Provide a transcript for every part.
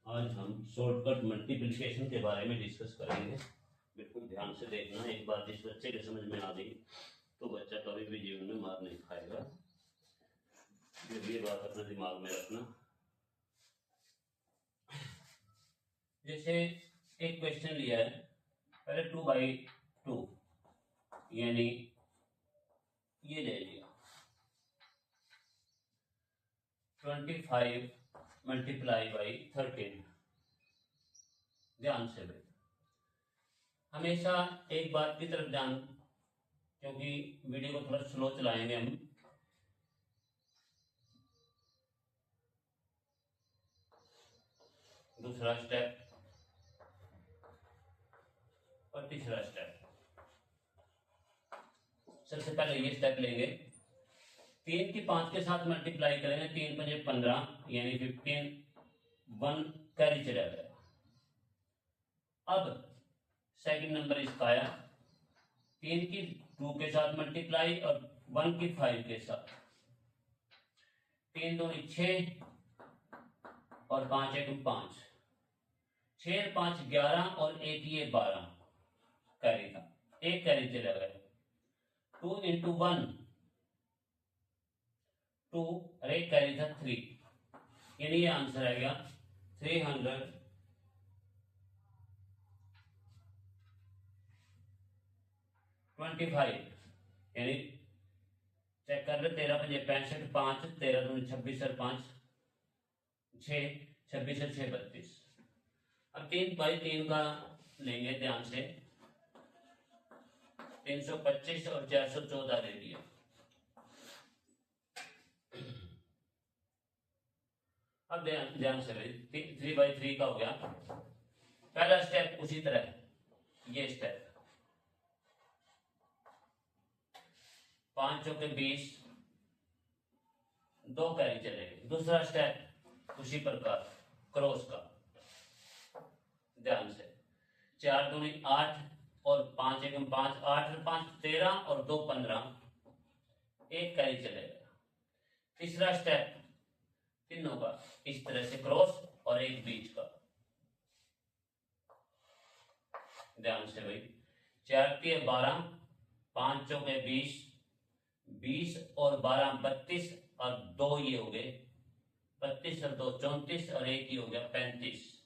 आज हम shortcut multiplication के बारे में डिस्कस करेंगे। बिल्कुल ध्यान से देखना। एक बात जिस बच्चे के समझ में आ गई तो बच्चा कभी भी जीवन में मार नहीं खाएगा। ये बात अपने दिमाग में रखना। जैसे एक क्वेश्चन लिया है, पहले 2/2 यानी ये ले लिया 25 मल्टीप्लाई बाई 13। ध्यान से भाई, हमेशा एक बात की तरफ ध्यान, क्योंकि वीडियो को थोड़ा स्लो चलाएंगे हम। दूसरा स्टेप और तीसरा स्टेप। सबसे पहले ये स्टेप लेंगे, 3 की 5 के साथ मल्टीप्लाई करेंगे, 3 5 15 यानी 15, 1 कैरी चला गया। अब सेकंड नंबर इसका आया, 3 की 2 के साथ मल्टीप्लाई और 1 की 5 के साथ, 3 2 6 और 5 1 5, 6 5 11 और 1 ये 12 कैरी था, एक कैरी चला गया। 2 into 1 2 और एक कैरी था 3, यानी ये आंसर आ गया 325। यानी चेक कर ले, 13 5 65, 5 13 2 26 और 5 6 26 और 6 32। अब 3/3 का लेंगे ध्यान से, 325 और 414 ले लिया। अब ध्यान से 3/3 का हो गया। पहला स्टेप उसी तरह, ये स्टेप 5 चौके 20, 2 कैरी चलेगी। दूसरा स्टेप उसी प्रकार क्रॉस का, ध्यान से 4 दूनी 8 और 5 1 5, 8 और 5 13 और 2 15, एक कैरी चलेगा। तीसरा स्टेप तीनों का इस तरह से क्रॉस और एक बीच का, ध्यान से भाई। 4 3 12, 5 चौके 20, 20 और 12 32 और 2 ये हो गए 32 और 2 34 और एक ही हो गया 35।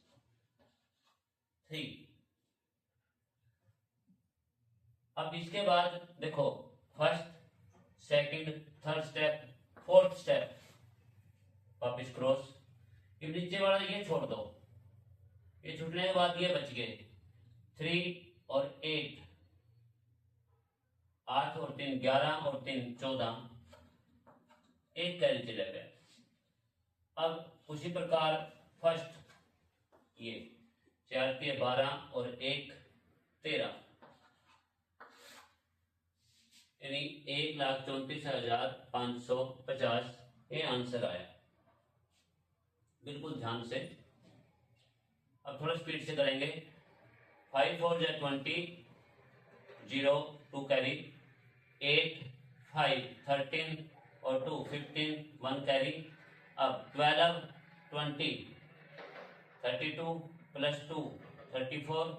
3। अब इसके बाद देखो, first second third step fourth step, वापिस क्रॉस। ये नीचे वाला ये छोड़ दो, ये छूटने के बाद ये बच गए 3 और 8, 8 और 3 11 और 3 14, एक कैरी चला गया। अब उसी प्रकार फर्स्ट ये 4 3 12 और 1 13, यानी 1,34,550, ये आंसर आया। बिल्कुल ध्यान से। अब थोड़ा स्पीड से करेंगे। 5 4 20, 0 2 कैरी, 8 5 13 और 2 15, 1 कैरी। अब 12 20, 32 प्लस 2 34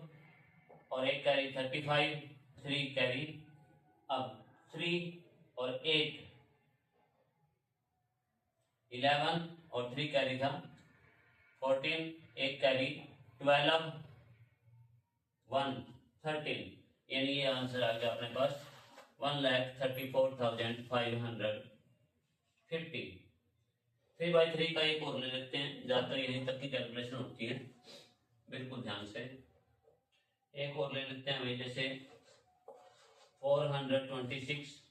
और एक कैरी 35, 3 कैरी। अब 3 और 8 11 और 3 कैरी था 14, एक कैरी 12 1 13, यानी ये आंसर आ गया अपने पास 1,34,550। 3/3 का एक और ले लेते हैं, ज्यादातर यहीं तक की कैलकुलेशन होती है। बिल्कुल ध्यान से एक और ले लेते हैं भाई, जैसे 426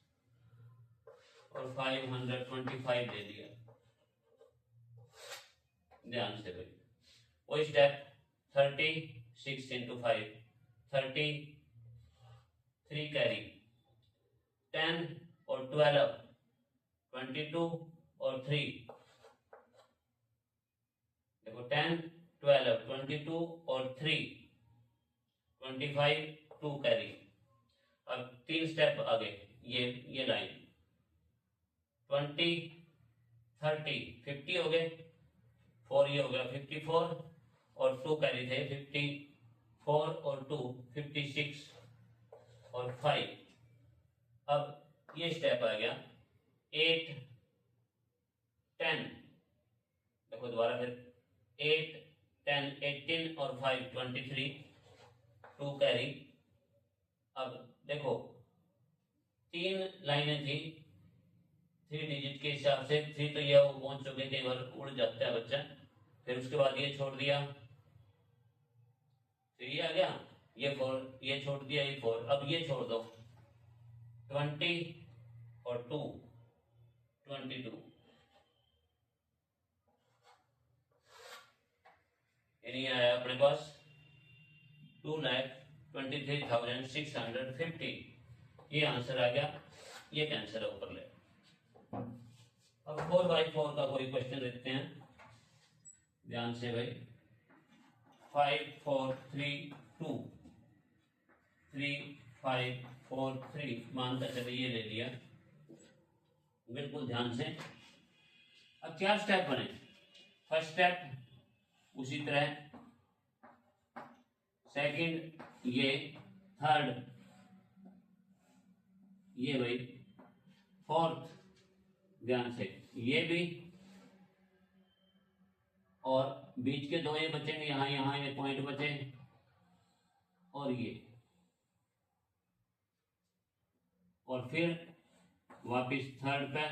और 525 ले लिया। ध्यान से भाई, वही स्टेप 36 into 5 30, 3 कैरी 10 और 12 22 और 3, देखो 10 12 22 और 3 25, 2 कैरी। अब 3 स्टेप आगे, ये लाइन 20 30 50 हो गए, 4 ये हो गया 54 और 2 कैरी थे, 54 और 2 56 और 5। अब ये स्टेप आ गया 8 10, देखो दोबारा फिर 8 10 18 और 5 23, 2 कैरी। अब देखो 3 लाइनें थी 3 डिजिट के हिसाब से, 3 तो यह वो पहुंच चुके, कई बार उड़ जाता है बच्चा। फिर उसके बाद ये छोड़ दिया, फिर ये आ गया, ये 4, ये छोड़ दिया, ये 4। अब ये छोड़ दो 20 और 2 22, यानी आया अपने पास 2,23,650। ये आंसर आ गया, ये कैंसर है ऊपर ले। अब 4x4 का कोई क्वेश्चन देखते हैं ध्यान से भाई। 5 4 3 2, 3 5 4 3 मानकर चले, ये ले लिया बिल्कुल ध्यान से। अब 4 स्टेप बने। फर्स्ट स्टेप उसी तरह, सेकंड ये, थर्ड ये भाई, फोर्थ ध्यान से ये भी, और बीच के 2 ये बचेंगे, यहाँ यहाँ ये पॉइंट बचे, और ये, और फिर वापिस थर्ड पे,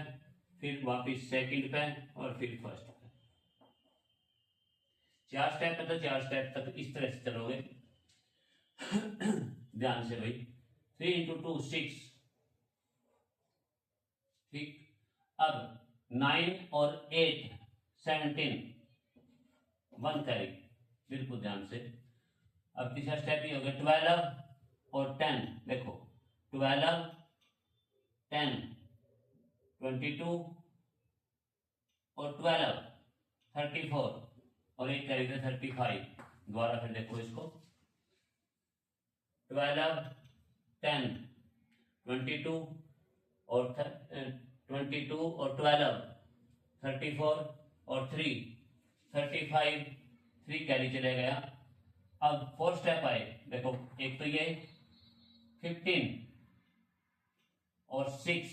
फिर वापिस सेकंड पे, और फिर फर्स्ट पे। 4 स्टेप है तो 4 स्टेप तक इस तरह से चलोगे ध्यान से भाई। 3 इंटू 2 6, ठीक। अब 9 और 8 17, 1 कैरी, बिल्कुल ध्यान से। अब तीसरा स्टेप ये हो गया 12 और 10, देखो 12 10 22 और 12 34 और 1 कैरी थे 35। दोबारा फिर देखो इसको 12 10 22 और 22 और 12 34 और 3 35, 3 कैरी चले गया। अब 4 स्टेप आए, देखो एक तो ये 15 और 6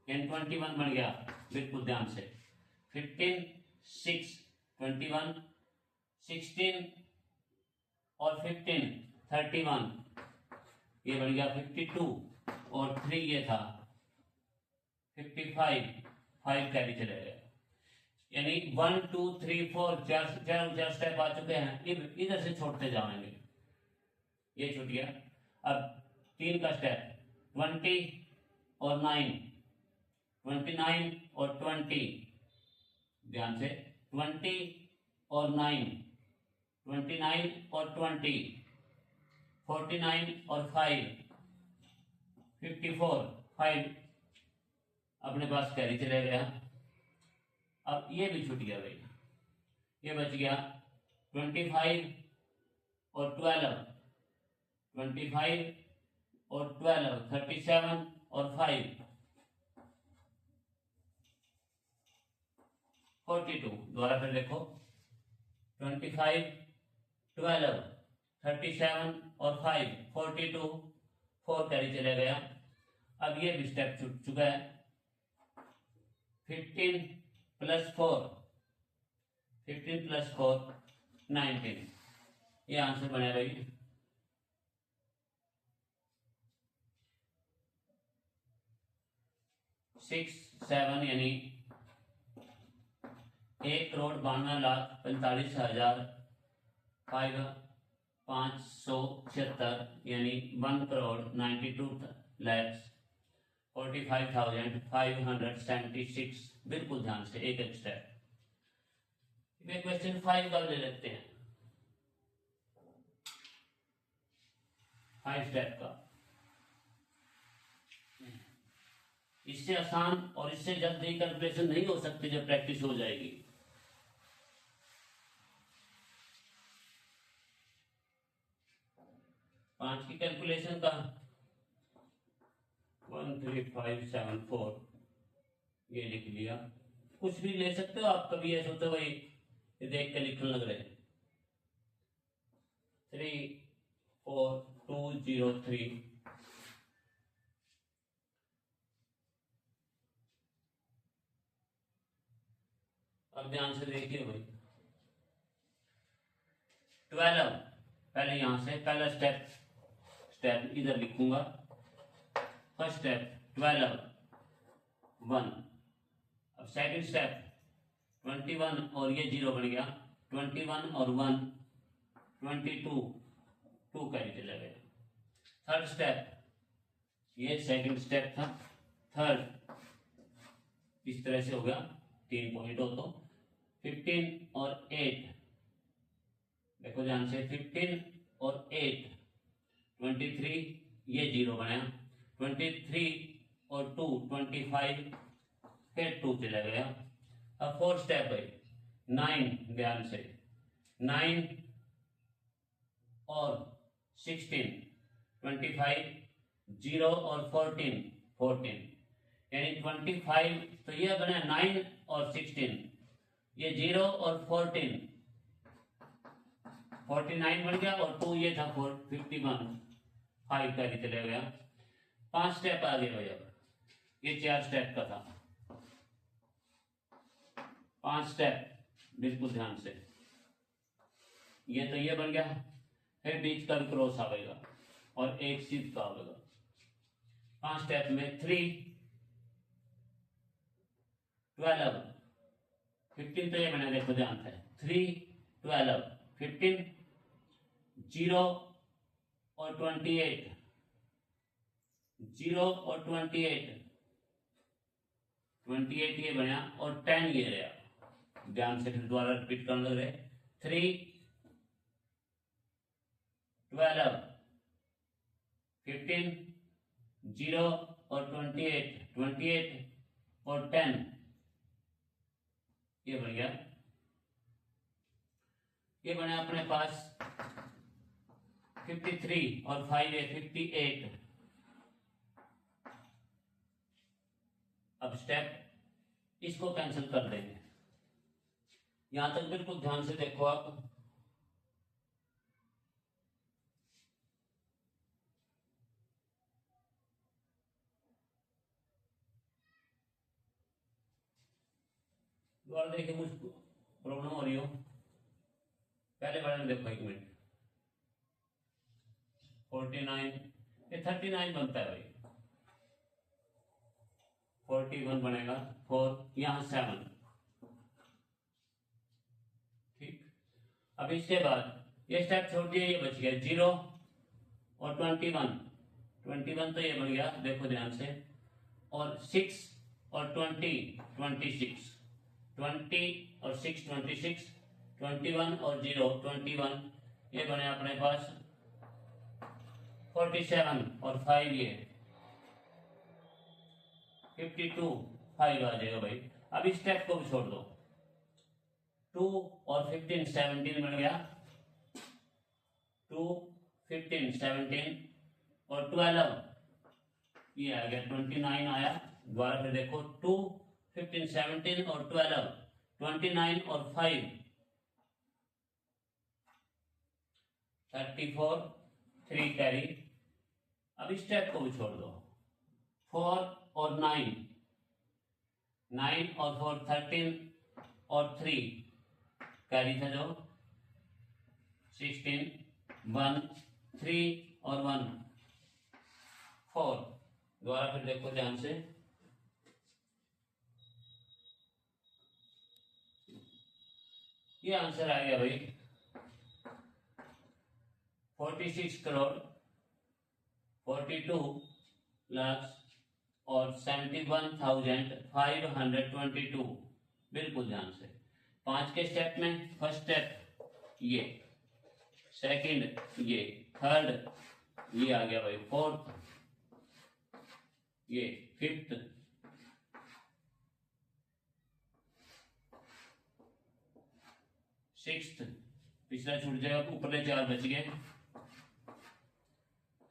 यानी 21 बन गया, बिल्कुल ध्यान से। 15 6 21, 16 और 15 31, ये बन गया 52 और 3 ये था 55, 5 कैरी चले गए। यानी 1 2 3 4 चार स्टेप आ चुके हैं। इधर से छोड़ते जाएंगे, ये छूट गया। अब 3 का स्टेप 20 और 9, 29 और 20, ध्यान से 20 और 9, 29 और 20, 49 और 5, 54, 5 अपने पास कैरी चले गया। अब ये भी छूट गया भाई, ये बच गया 25 और 12, 25 और 12 37 और 5 42। दोबारा फिर देखो 25 12 37 और 5 42, 4 कैरी चले गया। अब ये भी स्टेप छूट चुका है। 15 प्लस 4, 15 प्लस 4 19, ये आंसर बने भाई। सिक्स 7 यानी 1,92,45,576 यानी 1,92,45,576, बिल्कुल ध्यान से एक एक स्टेप। क्वेश्चन 5 का ले लेते हैं, 5 स्टेप का। इससे आसान और इससे जल्दी कैलकुलेशन नहीं हो सकती जब प्रैक्टिस हो जाएगी। पांच की कैलकुलेशन का 13574 ये लिख लिया। कुछ भी ले सकते हो आप, कभी ऐसा होता है भाई ये देख के लिखने लग रहे हैं 34203। अब ध्यान से देखिए भाई, 12, पहले यहां से पहला स्टेप इधर लिखूंगा। First step 12 1। अब सेकंड स्टेप 21 और ये 0 बन गया, 21 और 1 22, 2 कैरी चला गया। थर्ड स्टेप, ये सेकंड स्टेप था, थर्ड इस तरह से हो गया, 3 पॉइंट हो तो 15 और 8, देखो ध्यान से, 15 और 8 23, ये 0 बनाया, 23 और 2 25, फिर 2 चला गया। अब फोर्थ स्टेप है 9, ध्यान से, 9 और 16 25, 0 और 14 14, यानी 25, तो ये बना 9 और 16, ये 0 और 14 49 बन गया, और 2 ये था 51, 5 का भी चला गया। 5 स्टेप आगे हो जाएगा, ये 4 स्टेप का था, 5 स्टेप बिल्कुल ध्यान से, ये तो ये बन गया, फिर बीच का भी क्रॉस आएगा और एक सीध का आएगा। 5 स्टेप में 3 12 15, तो ये मैंने देखो ध्यान से, 3 12 15 0 और 28, 0 और 28 ये बना, और 10 ये रहा। ध्यान से फिर दोबारा रिपीट करने लग रहे, 3 12 15 0 और 28 और 10, ये बन गया। ये बने अपने पास 53 और 5 है 58। अब स्टेप इसको कैंसिल कर देंगे। यहां तक बिल्कुल ध्यान से देखो आप, दोबारा देखिए, कुछ प्रॉब्लम हो रही हो, पहले वाले में देखो, 1 मिनट, 49, ये 39 बनता है भाई, 41 बनेगा, 4 यहां 7, ठीक। अब इसके बाद ये स्टेप छोड़ दिए, ये बच गया 0 और 21 तो ये बन गया, देखो ध्यान से, और 6 और 20 26, 20 और 6 26, 21 और 0 21, ये बने अपने पास 47 और 5 ये 52, 5 आ जाएगा भाई। अब इस स्टेप को भी छोड़ दो, 2 और 15 17 बन गया, 2 15 17 और 12 ये आ गया, 29 आया। दोबारा फिर देखो, 2 15 17 और 12 29 और 5 34, 3 कैरी। अब इस स्टेप को भी छोड़ दो, 4 और 9 और 4 13 और 3 कैरी था जो 16, 1 3 और 1 4। दोबारा फिर देखो ध्यान से, ये आंसर आ गया भाई 46 करोड़ 42 लाख और 71,522। बिल्कुल ध्यान से, 5 के स्टेप में, फर्स्ट स्टेप ये, सेकंड ये, थर्ड ये आ गया भाई, फोर्थ ये, फिफ्थ, सिक्स्थ, पिछला छूट जाएगा, ऊपरले 4 बच गए,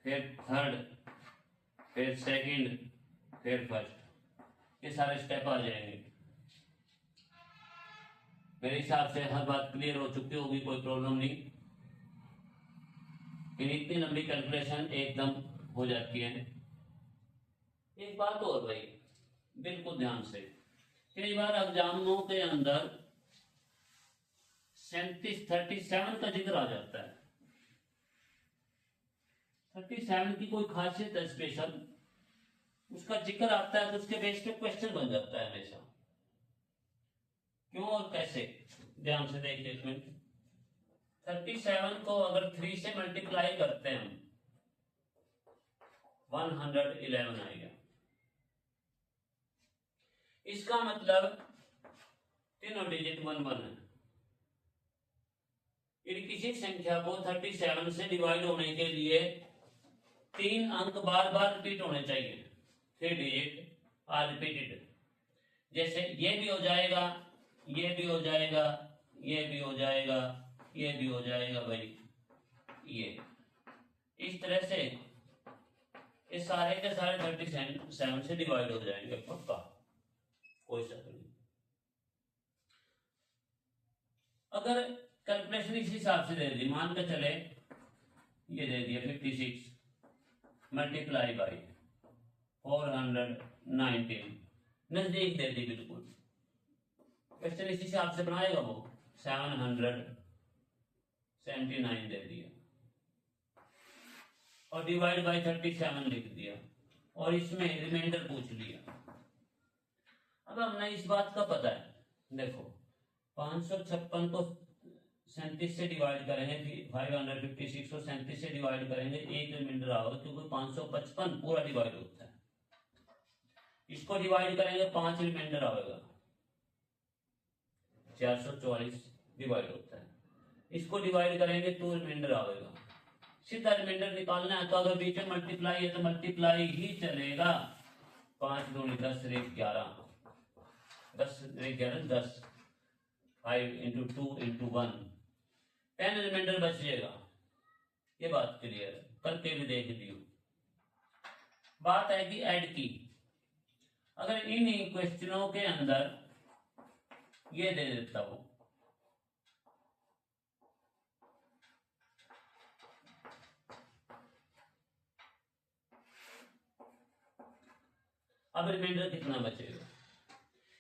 फिर थर्ड, फिर सेकंड, फिर फर्स्ट, ये सारे स्टेप आ जाएंगे। मेरे हिसाब से हर बात क्लियर हो चुकी होगी, कोई प्रॉब्लम नहीं। फिर इतनी लंबी कैलकुलेशन एकदम हो जाती है। एक बात और भाई, बिल्कुल ध्यान से, कई बार एग्जामों के अंदर 37 का जिक्र आ जाता है। 37 की कोई खासियत है स्पेशल, उसका जिक्र आता है तो उसके बेस पे क्वेश्चन बन जाता है हमेशा। क्यों और कैसे, ध्यान से देखिए इसमें। 37 को अगर 3 से मल्टीप्लाई करते हैं हम, 111 आएगा। इसका मतलब तीनों डिजिट 1 1 है। यदि किसी संख्या को 37 से डिवाइड होने के लिए 3 अंक बार बार रिपीट होने चाहिए, 3 डिजिट आर रिपीटेड, जैसे ये भी हो जाएगा, ये भी हो जाएगा, ये भी हो जाएगा, ये भी हो जाएगा भाई, ये इस तरह से ये सारे के सारे 37 से डिवाइड हो जाएंगे पक्का, कोई शक नहीं। अगर कैलकुलेशन इस हिसाब से दे दी, मान के चले ये दे दिया 56 मल्टीप्लाई बाई 419, नजदीक दे दी बिल्कुल। क्वेश्चन इस हिसाब से बनाएगा वो, 779 दे दिया और डिवाइड बाई 37 लिख दिया और इसमें रिमाइंडर पूछ लिया। अब हमने इस बात का पता है, देखो 556 को 37 से डिवाइड करेंगे, 556 को 37 से डिवाइड करेंगे, एक रिमाइंडर आओगे क्योंकि 555 पूरा डिवाइड होता है। इसको डिवाइड करेंगे 5 रिमाइंडर आएगा, 444 डिवाइड होता है। इसको डिवाइड करेंगे 2 रिमाइंडर आएगा। सीधा रिमाइंडर निकालना है तो अगर बीच में मल्टीप्लाई है तो मल्टीप्लाई ही चलेगा। 5 दूनी 10, 11, 10 11 10, 5 इंटू 2 इंटू 1, 10 रिमाइंडर बच जाएगा। ये बात क्लियर है, करके भी देख लियो। बात है कि ऐड की, अगर इन क्वेश्चनों के अंदर ये दे देता हूं, अब रिमाइंडर कितना बचेगा,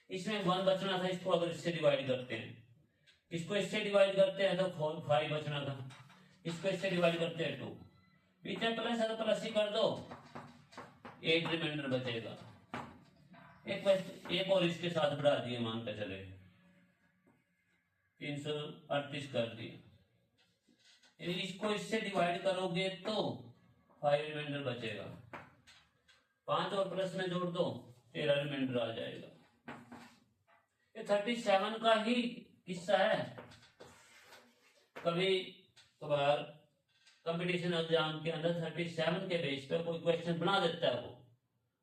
इसमें 1 बचना था, इसको अगर इससे डिवाइड करते हैं, इसको इससे डिवाइड करते हैं तो 5 बचना था, इसको इससे डिवाइड करते हैं 2, बीच में प्लस है तो प्लस ही कर दो, 8 रिमाइंडर बचेगा। एक और इसके साथ बढ़ा दिए, मान के चले 338 कर दिए। यदि इसको इससे डिवाइड करोगे तो 5 रिमाइंडर बचेगा, 5 और प्लस में जोड़ दो 13 रिमाइंडर आ जाएगा। ये 37 का ही हिस्सा है। कभी कभार कंपटीशन एग्जाम के अंदर 37 के बेस पे कोई क्वेश्चन बना देता है,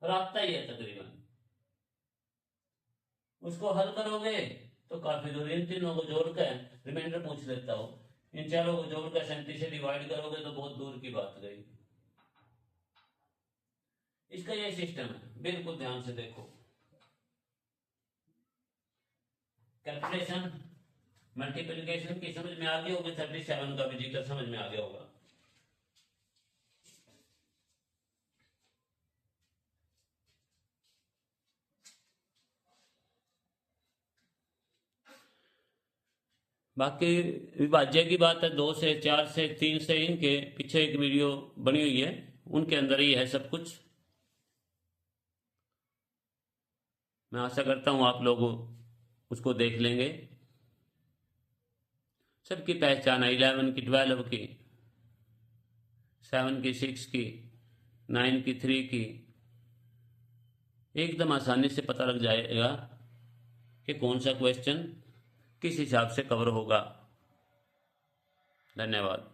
वो आता ही है तकरीबन, उसको हल करोगे तो काफी दूर, इन तीनों को जोड़कर रिमाइंडर पूछ लेता हो, इन चारों को जोड़कर 37 से डिवाइड करोगे तो बहुत दूर की बात गई। इसका ये सिस्टम है, बिल्कुल ध्यान से देखो। कैलकुलेशन मल्टीप्लिकेशन की समझ में आ गई होगी, 37 का भी जिक्र समझ में आ गया होगा। बाकी विभाज्य की बात है, 2 से 4 से 3 से, इनके पीछे एक वीडियो बनी हुई है, उनके अंदर ही है सब कुछ। मैं आशा करता हूं आप लोग उसको देख लेंगे। सबकी पहचान है, 11 की, 12 की, 7 की, 6 की, 9 की, 3 की, एकदम आसानी से पता लग जाएगा कि कौन सा क्वेश्चन किस हिसाब से कवर होगा। धन्यवाद।